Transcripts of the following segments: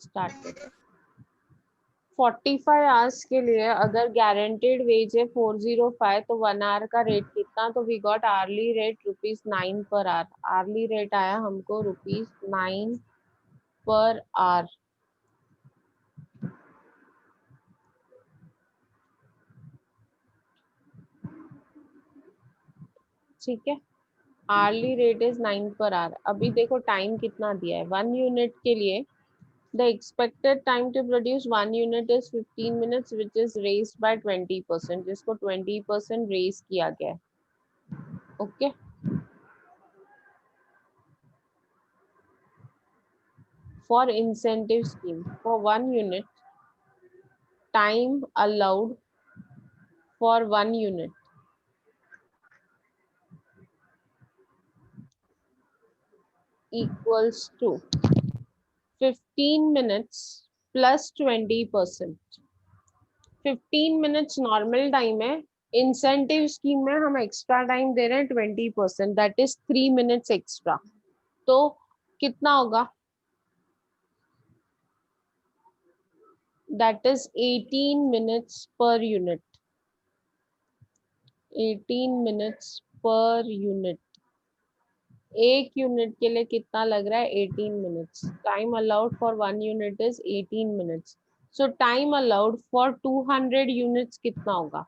Started 45 hours के लिए अगर गारंटेड वेज है 405 तो 1 आवर का रेट कितना, तो we got early rate ₹9 per hour. Early rate आया हमको ₹9 पर आवर। ठीक है, early rate is 9 per hour. अभी देखो टाइम कितना दिया है 1 यूनिट के लिए। The expected time to produce 1 unit is 15 minutes, which is raised by 20%, जिसको 20% raise किया गया है। Okay, for incentive scheme for 1 unit, time allowed for 1 unit equals to 15 minutes plus 20%। 15 minutes normal time है, incentive scheme में हम extra time दे रहे हैं 20%, that is 3 minutes extra. तो कितना होगा, that is 18 minutes per unit. 18 minutes per unit, एक unit के लिए कितना लग रहा है 18 minutes. Time allowed for 1 unit is 18 minutes. So time allowed for 200 units कितना होगा,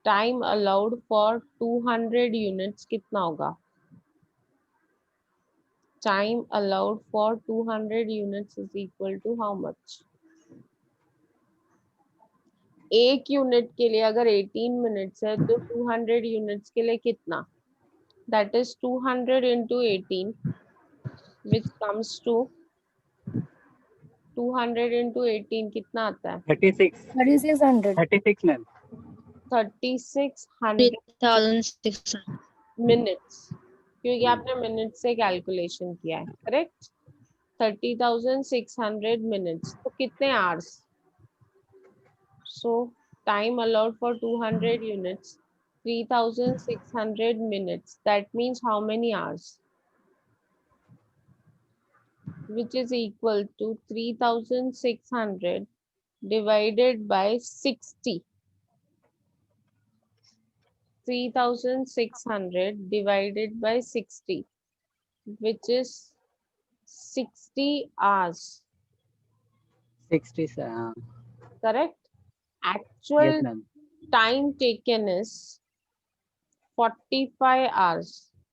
टाइम अलाउड फॉर 200 यूनिट्स कितना होगा, time allowed for 200 units is equal to how much. एक यूनिट के लिए अगर 18 मिनट्स है तो 200 यूनिट्स के लिए कितना, that is 200 into 18 which comes to 200 into 18 कितना आता है 36 3600 36 मैम 3600 3600 मिनट्स, क्योंकि आपने मिनट से कैलकुलेशन किया है, करेक्ट। 30,600 मिनट्स तो कितने hours, so time allowed for 200 units 3,600 minutes, that means how many hours, which is equal to 3,600 divided by 60, 3,600 divided by 60, which is 60 hours, 60 correct। yes Actual ma'am time taken is 45 hours।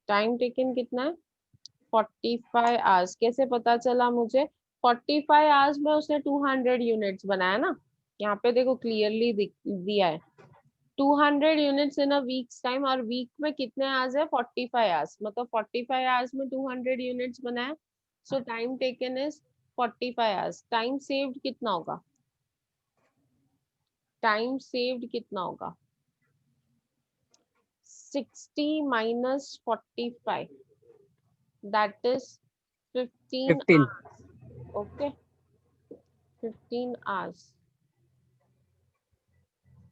Time taken कितना है 45 hours. कैसे पता चला मुझे, 45 hours में उसने 200 units बनाया ना, यहाँ पे देखो क्लियरली दिया है 200 units in a weeks time, और वीक में कितने आवर्स है 45 आवर्स, मतलब 45 आवर्स में 200 यूनिट्स बनाया। सो time taken is 45 hours. Time saved कितना होगा, टाइम सेव्ड कितना होगा 60 minus 45, that is 15 15 hours, okay, 15 hours,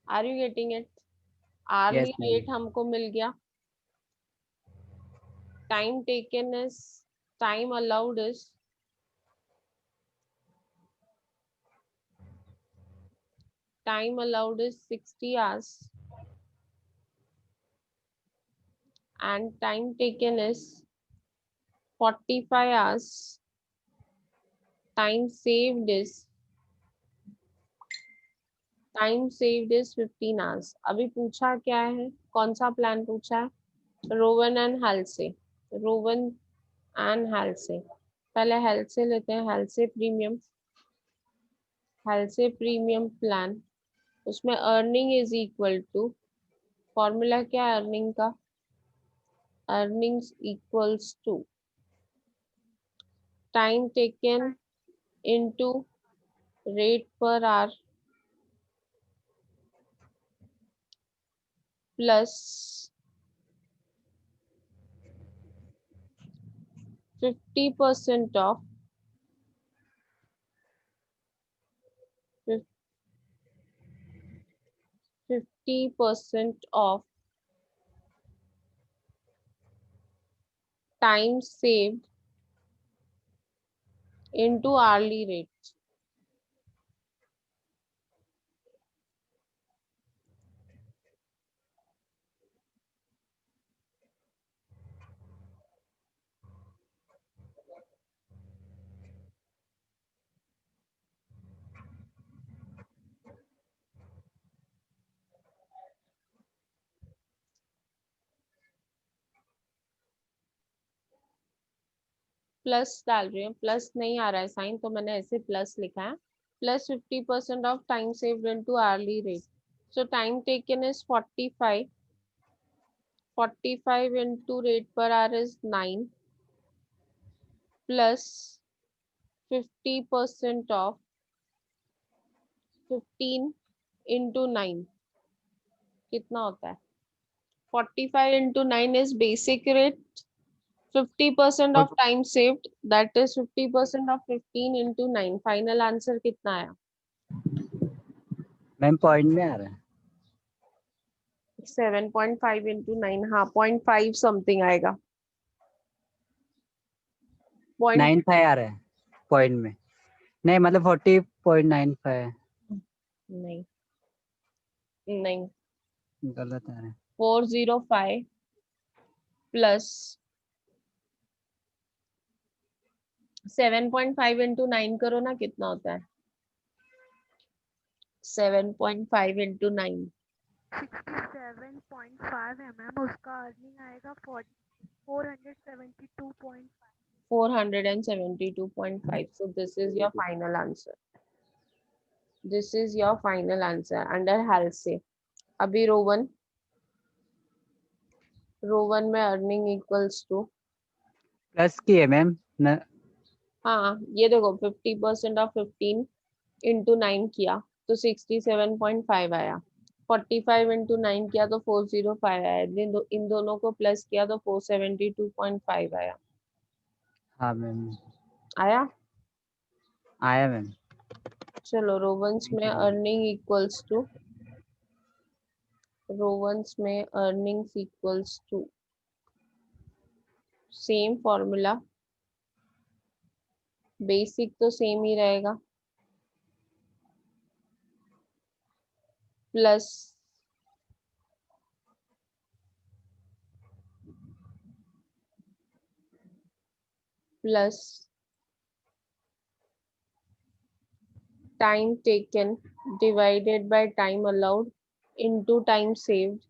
are you getting it। yes hourly ma'am rate हमको मिल गया, time taken is, time allowed is time allowed is 60 hours and time taken is 45 hours, time saved is 15 hours। अभी पूछा क्या है, कौन सा plan पूछा है, रोवन एंड हेल्थ से, रोवन एंड हेल्थ से। पहले हेल्थ से लेते हैं, हेल्थ से प्रीमियम, हेल्थ से प्रीमियम प्लान, उसमें earning is equal to, formula क्या है अर्निंग का, earnings equals to time taken into rate per hour plus 50% of 50% of time saved into hourly rate. Plus डाल रही हूँ, प्लस नहीं आ रहा है साइन तो मैंने ऐसे प्लस लिखा है. Plus 50% of time saved into hourly rate. So time taken is 45. 45 into rate per hour is 9 plus 50% of 15 into 9 कितना होता है? 45 into 9 is basic rate. 50% of time saved, that is 50% of 15 into 9. Final answer कितना आया? Ma'am point में आ रहा है. 7.5 into 9. हाँ 0.5 something आएगा. 9.5 आ रहा है पॉइंट में. नहीं मतलब 40.95 नहीं नहीं, गलत आ रहा है. 405 plus 7.5 into 9 करो ना, कितना होता है? 7.5 into 9 67.5 है मैम. उसका अर्निंग आएगा 472.5. 472.5. So this is your final answer. This is your final answer under Halsey. अभी रोवन में अर्निंग इक्वल्स टू, प्लस की है मैम. हाँ ये देखो 50% ऑफ 15 इंटू 9 किया तो 67.5 आया. 45 इंटू 9 किया तो 405 आया. इन दोनों को प्लस किया तो 472.5 आया. हाँ मैम आया. आया मैम. चलो रोवंस में अर्निंग इक्वल्स टू, रोवंस में earnings equals to same formula. Basic तो सेम ही रहेगा plus plus time taken divided by time allowed into time saved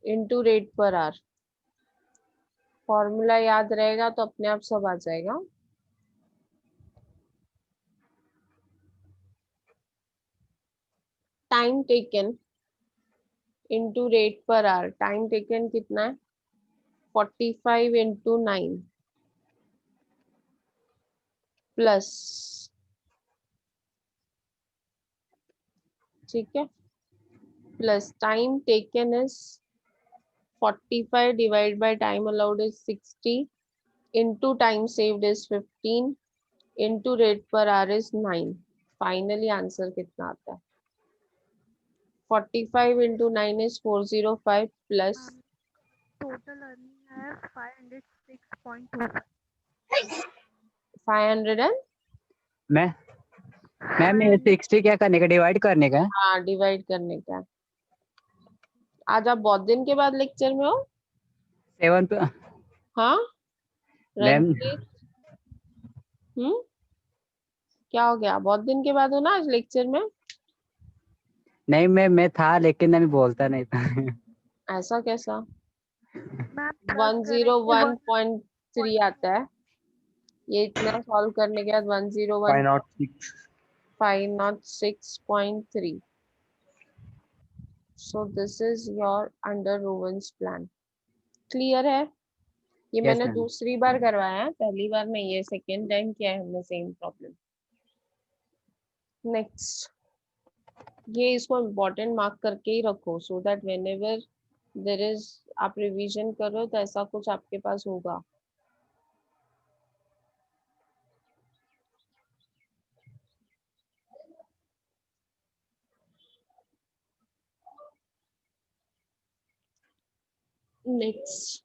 into rate per hour. Formula याद रहेगा तो अपने आप सब आ जाएगा. Time taken into rate per hour. Time taken कितना है? 45 into 9 प्लस, ठीक है, plus time taken is 45 divided by time allowed is 60 into time saved is 15 into rate per hour is 9. Finally answer कितना आता है? 45 into 9 is 405 plus total earning है 506.25. 500 and मैं ma'am ये 60 क्या करने का, डिवाइड करने का. हाँ डिवाइड करने का. आज आप बहुत दिन के बाद लेक्चर में हो. 7 पे हाँ मैम. रंजीत, क्या हो गया? बहुत दिन के बाद हो ना आज लेक्चर में. नहीं मैं था लेकिन मैं बोलता नहीं था. ऐसा कैसा? मैम 101.3 आता है. ये इतना सॉल्व करने के बाद 101 506.3. So this is your under Rowan's plan. Clear है? ये Yes, मैंने ma'am. दूसरी बार करवाया है, पहली बार नहीं, ये सेकेंड टाइम किया है हमने सेम प्रॉब्लम. नेक्स्ट, ये इसको इम्पोर्टेंट मार्क करके ही रखो so that whenever there is, आप रिवीजन करो तो ऐसा कुछ आपके पास होगा. Next,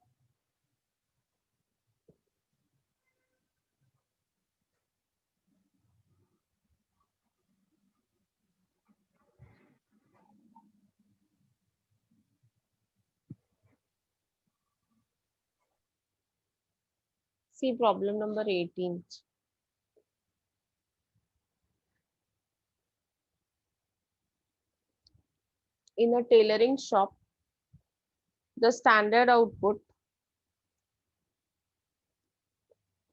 See problem number 18. In a tailoring shop, the standard output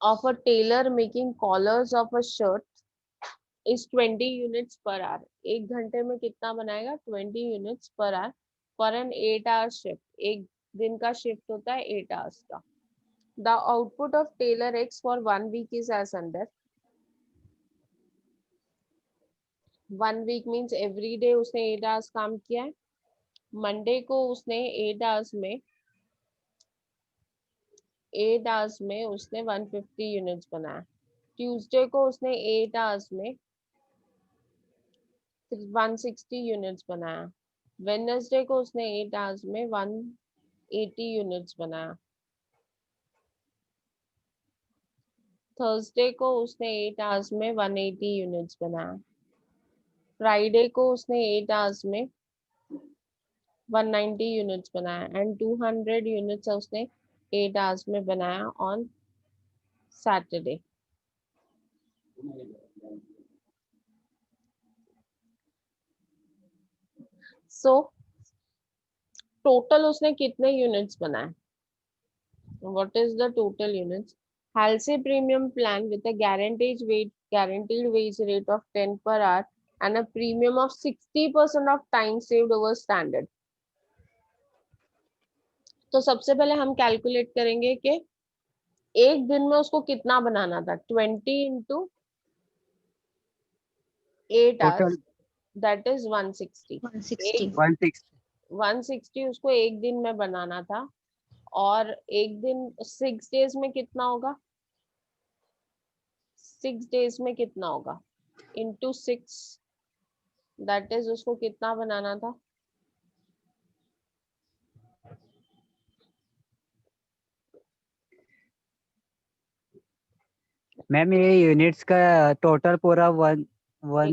of a tailor making collars of a shirt is 20 units per hour. एक घंटे में कितना बनाएगा? 20 units per hour for an 8-hour shift. एक दिन का shift होता है 8 hours का. The output of tailor X for 1 week is as under. 1 week means every day उसने 8 hours काम किया है. Monday को उसने 8 hours में उसने 150 units बनाया. Tuesday को उसने 8 hours में 160 units बनाया. Wednesday को उसने 8 hours में 180 units बनाया. Thursday को उसने 8 hours में 180 units बनाया. Friday को उसने 8 hours में 190 units बनाया and 200 units उसने 8 hours में बनाया on Saturday. So total उसने कितने units बनाए? What is the total units? Halsey premium plan with a guaranteed wage rate of 10 per hour and a premium of 60% of time saved over standard. तो सबसे पहले हम calculate करेंगे कि एक दिन में उसको कितना बनाना था. 20 into 8 hours, that is 160. 160 उसको एक दिन में बनाना था और एक दिन 6 days में कितना होगा? 6 days में कितना होगा? Into 6, that is उसको कितना बनाना था? मैम ये यूनिट्स का टोटल पूरा वो ही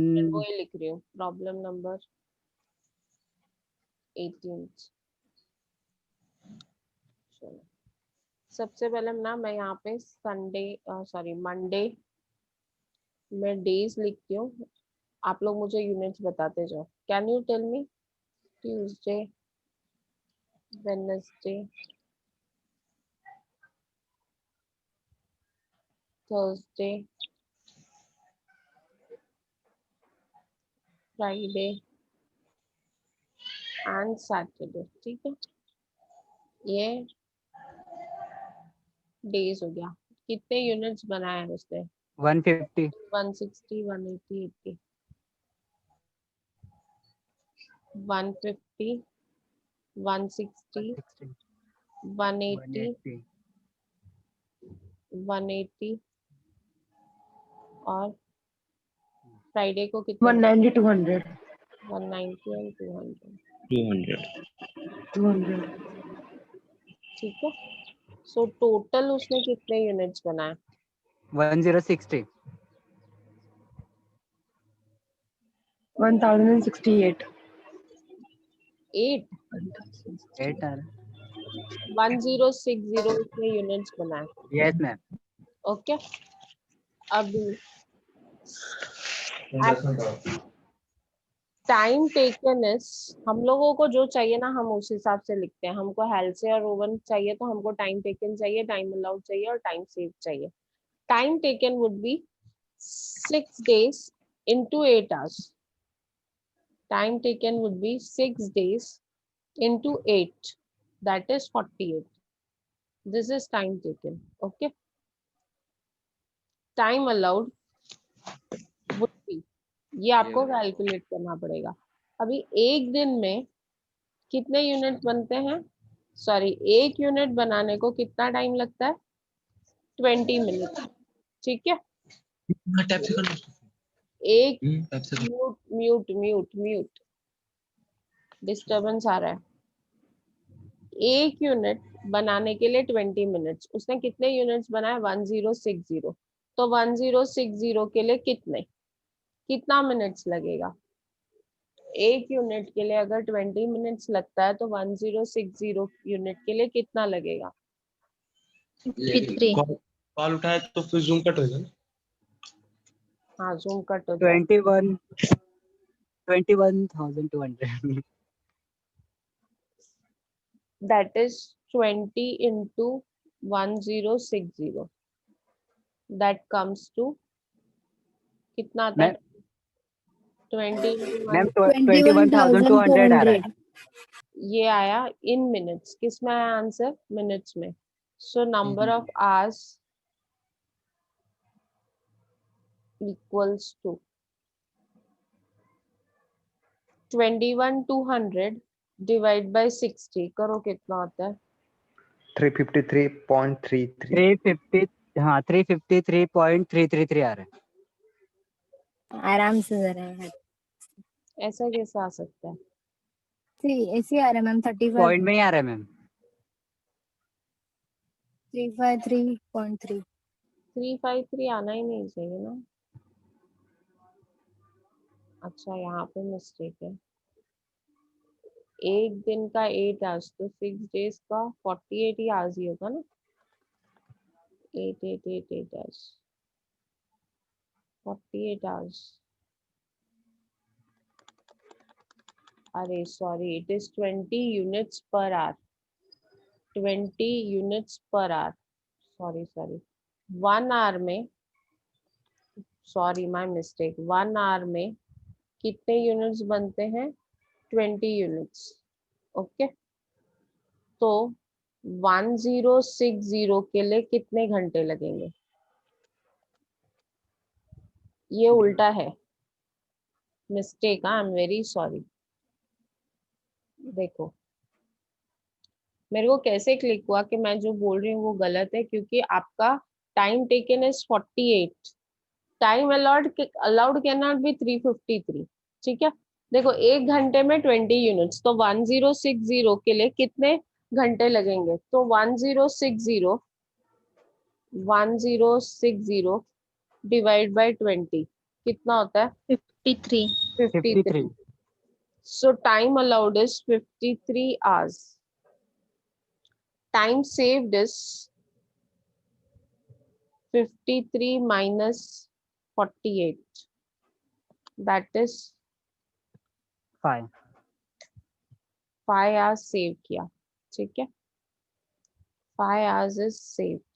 लिख रही हूँ. Problem number 18. सबसे पहले ना मैं यहाँ पे मंडे में डेज लिखती हूँ. आप लोग मुझे यूनिट्स बताते जाओ. Can you tell me? Tuesday, Wednesday, Thursday, Friday and Saturday. ठीक है, ये डेज हो गया. कितने यूनिट्स बनाए हैं उसने? 150, 160, 180, 80, 150, 160, 180, 180 और फ्राइडे को कितना? 190, 200. 190 और 200. 200. ठीक है. सो टोटल उसने कितने यूनिट्स बनाए? 1060. 1068. 8 1060 उसने यूनिट्स बनाए. Yes ma'am. ओके. अभी टाइम टेकन इज, हम लोगों को जो चाहिए ना हम उस हिसाब से लिखते हैं. हमको हेल्से और ओवन चाहिए तो हमको टाइम टेकन चाहिए, टाइम अलाउड चाहिए और टाइम सेव चाहिए. Time taken would be 6 days into 8 hours. Time taken would be 6 days into 8, that is 48. This is time taken. Okay. Time allowed would be, ये आपको calculate करना पड़ेगा. अभी एक दिन में कितने यूनिट बनते हैं? एक यूनिट बनाने को कितना टाइम लगता है? 20 मिनट. ठीक है. एक म्यूट डिस्टर्बेंस आ रहा है. एक यूनिट बनाने के लिए 20 मिनट्स. उसने कितने यूनिट्स बनाए? 1060. तो 1060 के लिए कितना मिनट्स लगेगा? एक यूनिट के लिए अगर 20 मिनट्स लगता है तो 1060 यूनिट के लिए कितना लगेगा? 53. कॉल उठाए तो फिर जूम कट हो जाए। हाँ जूम कट हो जाए। 21,200 That is 20 into 1060. That comes to कितना आता है? मैम 20 into मैम 1, 21,200 आ रहा है। ये आया इन मिनट्स। किस में आया आंसर? मिनट्स में। So number of hours equals to 21,200 divide by 60 करो कितना होता है? 353.33 350 हाँ 353.333 आ रहा है। आराम से जरा है। ऐसा कैसे आ सकता है? ऐसे आ रहा है मैम 35 पॉइंट में ही आ रहा है मैम। 353.3 353 आना ही नहीं चाहिए ना। अच्छा यहाँ पे मिस्टेक है। एक दिन का 8 आवर्स तो 6 डेज का 48 ही आवर्स ही होगा ना। 8 आवर्स 48 आवर्स। अरे sorry, it is 20 units per hour. 20 units per hour. Sorry 1 hour में, सॉरी माय मिस्टेक, 1 आवर में कितने यूनिट्स बनते हैं? 20 यूनिट्स। ओके, तो 1060 के लिए कितने घंटे लगेंगे? ये उल्टा है, mistake. I am very sorry. देखो मेरे को कैसे क्लिक हुआ कि मैं जो बोल रही हूँ वो गलत है, क्योंकि आपका time taken is 48। Time allowed can not be 353। ठीक है, देखो 1 घंटे में 20 यूनिट्स, तो 1060 के लिए कितने घंटे लगेंगे? तो 1060 डिवाइड बाय 20 कितना होता है? 53. 53. So time allowed is 53 hours. Time saved is 53 minus 48. That is 5 hours save किया। ठीक है, 5 hours is saved.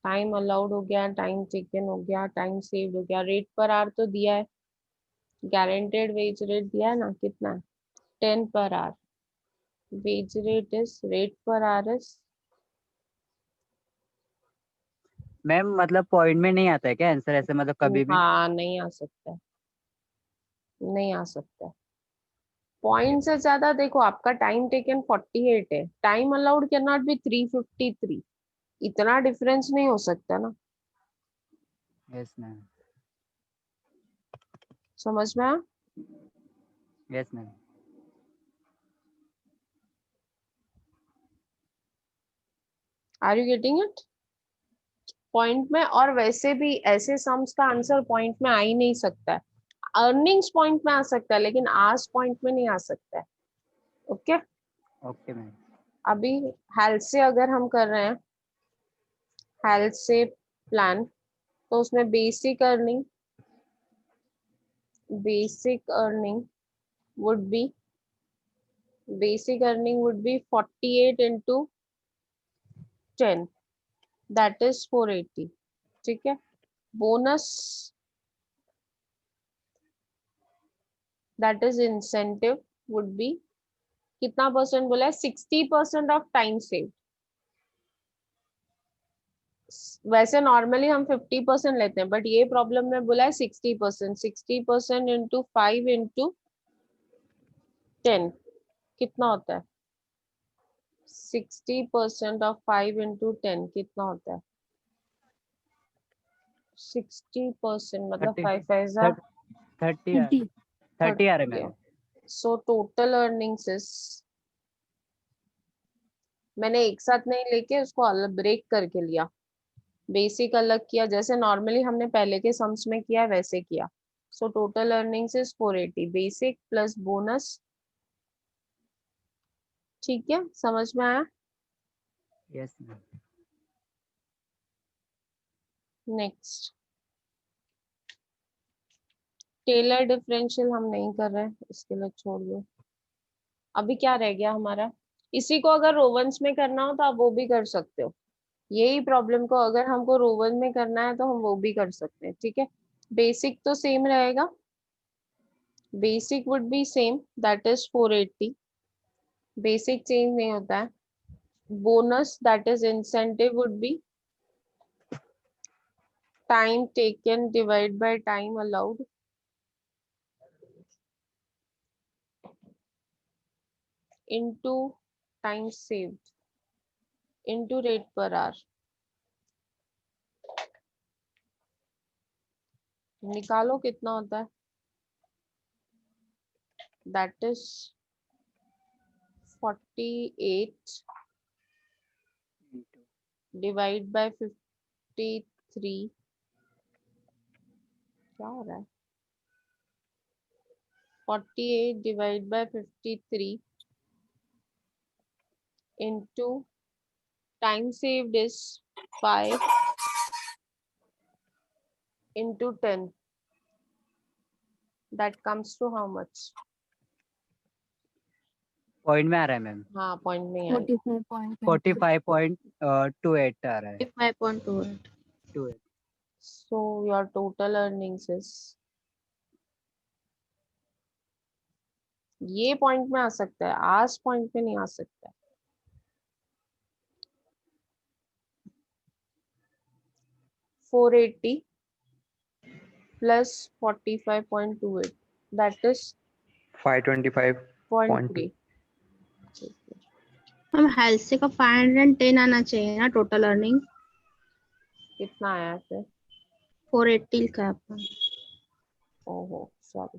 Time allowed हो गया, टाइम टेकन हो गया, टाइम सेव्ड हो गया। रेट पर आवर तो दिया है, गारंटेड वेज रेट दिया है ना, कितना है? 10 per hour. Wage rate is, rate per our is, ma'am मतलब पॉइंट में नहीं आता है क्या आंसर ऐसे, मतलब कभी भी? हाँ नहीं आ सकता है, नहीं आ सकता है। पॉइंट से ज्यादा देखो, आपका टाइम टेकन 48 है, time allowed can not be 353। इतना डिफरेंस नहीं हो सकता ना। यस मैम, समझ में आया? Yes ma'am. Are you getting it? Point में, और वैसे भी ऐसे सम्स का आंसर पॉइंट में आ ही नहीं सकता है। अर्निंग्स पॉइंट में आ सकता है, लेकिन आवर्स पॉइंट में नहीं आ सकता है। Okay, okay ma'am. अभी हेल्थ से अगर हम कर रहे हैं, हेल्थ से प्लान, तो उसमें basic earning would be 48 into 10, that is 480। ठीक है, bonus that is incentive would be कितना परसेंट बोला है? 60% ऑफ टाइम सेव। वैसे नॉर्मली हम 50% लेते हैं, बट ये प्रॉब्लम में बोला है 60%। 60% इंटू 5 इंटू 10 कितना होता है? 60% ऑफ 5 इंटू 10 कितना होता है? 60% मतलब 5 पैसा 30 आ रहा है ma'am. So total earnings is, मैंने एक साथ नहीं लेके उसको अलग ब्रेक करके लिया, बेसिक अलग किया, जैसे नॉर्मली हमने पहले के सम्स में किया है वैसे किया। So total earnings is 480 basic plus bonus. ठीक है, समझ में आया? Yes ma'am. Next, Taylor differential हम नहीं कर रहे हैं, इसके लिए छोड़ दो। अभी क्या रह गया हमारा, इसी को अगर रोवंस में करना हो तो आप वो भी कर सकते हो। यही प्रॉब्लम को अगर हमको रोवन में करना है तो हम वो भी कर सकते हैं, ठीक है। बेसिक तो सेम रहेगा, basic would be same, that is 480, basic change नहीं होता है। Bonus that is incentive would be time taken divide by time allowed into time saved into rate per hour। निकालो कितना होता है, दैट इज 48 डिवाइड बाय 53, क्या हो रहा है, 48 divide by 53 into time saved is 5 into 10, that comes to how much? Point में आ रहा है मैम, हाँ पॉइंट में आएगा, 45.28 आ रहा है। 5.28. 28। so your total earnings is, ये पॉइंट में आ सकता है, आज पॉइंट में नहीं आ सकता है। 480 plus 45.28, that is 525.2. 0.3। हम हेल्थ से का 510 आना चाहिए ना टोटल अर्निंग, कितना आया फिर? 480 लिखा है आपका। ओहो sorry,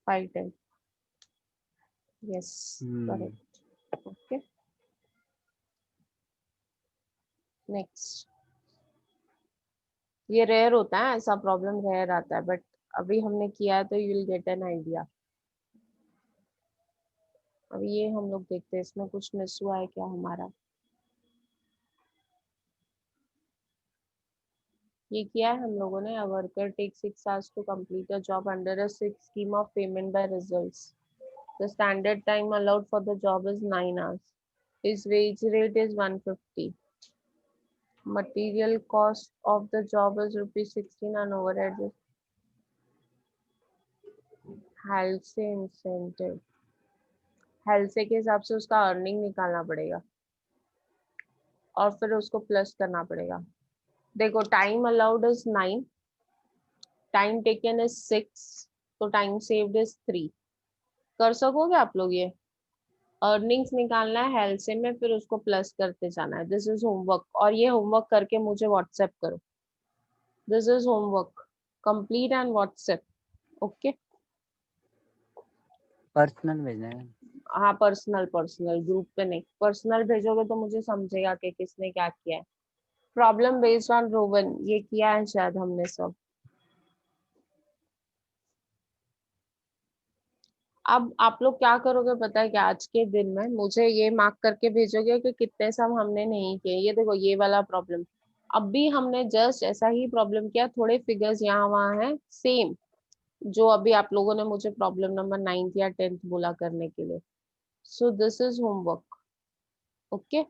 510, yes correct, okay. Next, ये रेयर होता है, ऐसा प्रॉब्लम रेयर आता है, बट अभी हमने किया है तो you will get an idea. अभी ये हम लोग देखते हैं इसमें कुछ मिस हुआ है क्या हमारा। ये किया है हम लोगों ने, a worker take 6 hours to complete a job under a fixed scheme of payment by results. The standard time allowed for the job is 9 hours. His wage rate is 150. Material cost of the job is ₹16 and overhead is health incentive. Health के हिसाब से उसका earning निकालना पड़ेगा और फिर उसको plus करना पड़ेगा। देखो time allowed is 9, time taken is 6, तो टाइम सेव्ड इज 3। कर सकोगे आप लोग ये? अर्निंग्स निकालना है हेल्थ से में, फिर उसको प्लस करते जाना है। दिस इज होमवर्क, और ये होमवर्क करके मुझे व्हाट्सएप करो। This is homework, complete and WhatsApp, okay. Personal भेजना है। हाँ पर्सनल, पर्सनल ग्रुप पे नहीं, पर्सनल भेजोगे तो मुझे समझेगा कि किसने क्या किया है। प्रॉब्लम बेस्ड ऑन रोवन, ये किया है शायद हमने सब। अब आप लोग क्या करोगे पता है क्या, आज के दिन में मुझे ये मार्क करके भेजोगे कि कितने सब हमने नहीं किए। ये देखो ये वाला प्रॉब्लम, अब भी हमने जस्ट ऐसा ही प्रॉब्लम किया, थोड़े फिगर्स यहाँ वहाँ हैं सेम, जो अभी आप लोगों ने मुझे प्रॉब्लम नंबर 9th या 10th बोला करने के लिए। So this is homework, okay.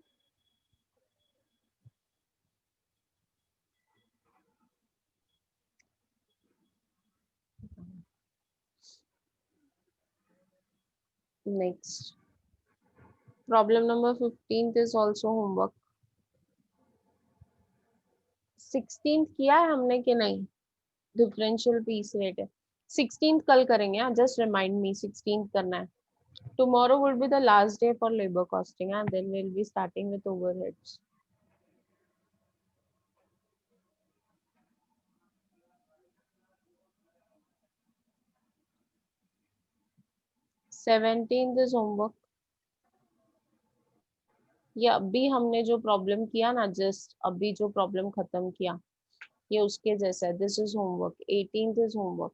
Next, problem number 15th is also homework। 16th किया है हमने कि नहीं? डिफरेंशियल पीस रेट है, 16th कल करेंगे, जस्ट रिमाइंड मी 16th करना है। Tomorrow will be the last day for labor costing and then we'll be starting with overheads। Seventeenth is homework। ये अभी हमने जो प्रॉब्लम किया ना, जस्ट अभी जो प्रॉब्लम खत्म किया, ये उसके जैसा है। This is homework. 18th is homework.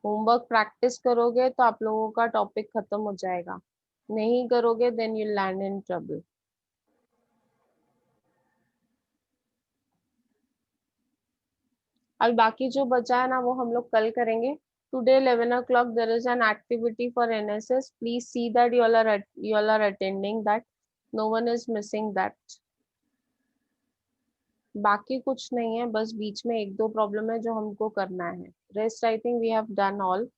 Homework practice करोगे तो आप लोगों का टॉपिक खत्म हो जाएगा, नहीं करोगे then you land in trouble. और बाकी जो बचा है ना वो हम लोग कल करेंगे. Today 11 o'clock there is an activity for NSS. Please see that you all are attending that. No one is missing that. बाकी कुछ नहीं है, बस बीच में एक दो प्रॉब्लम है जो हमको करना है. Rest I think we have done all.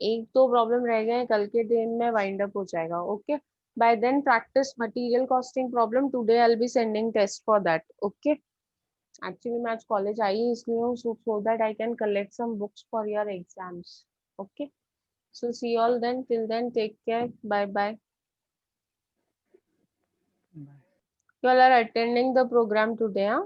एक दो प्रॉब्लम रह गए हैं, कल के दिन में वाइंड अप हो जाएगा. Okay, bye then practice material costing problem. Today I will be sending test for that. Okay, actually मैं आज कॉलेज आई इसलिए हूँ so that I can collect some books for your exams. Okay, so see you all then. Till then, take care. Bye bye. You all are attending the program today, huh?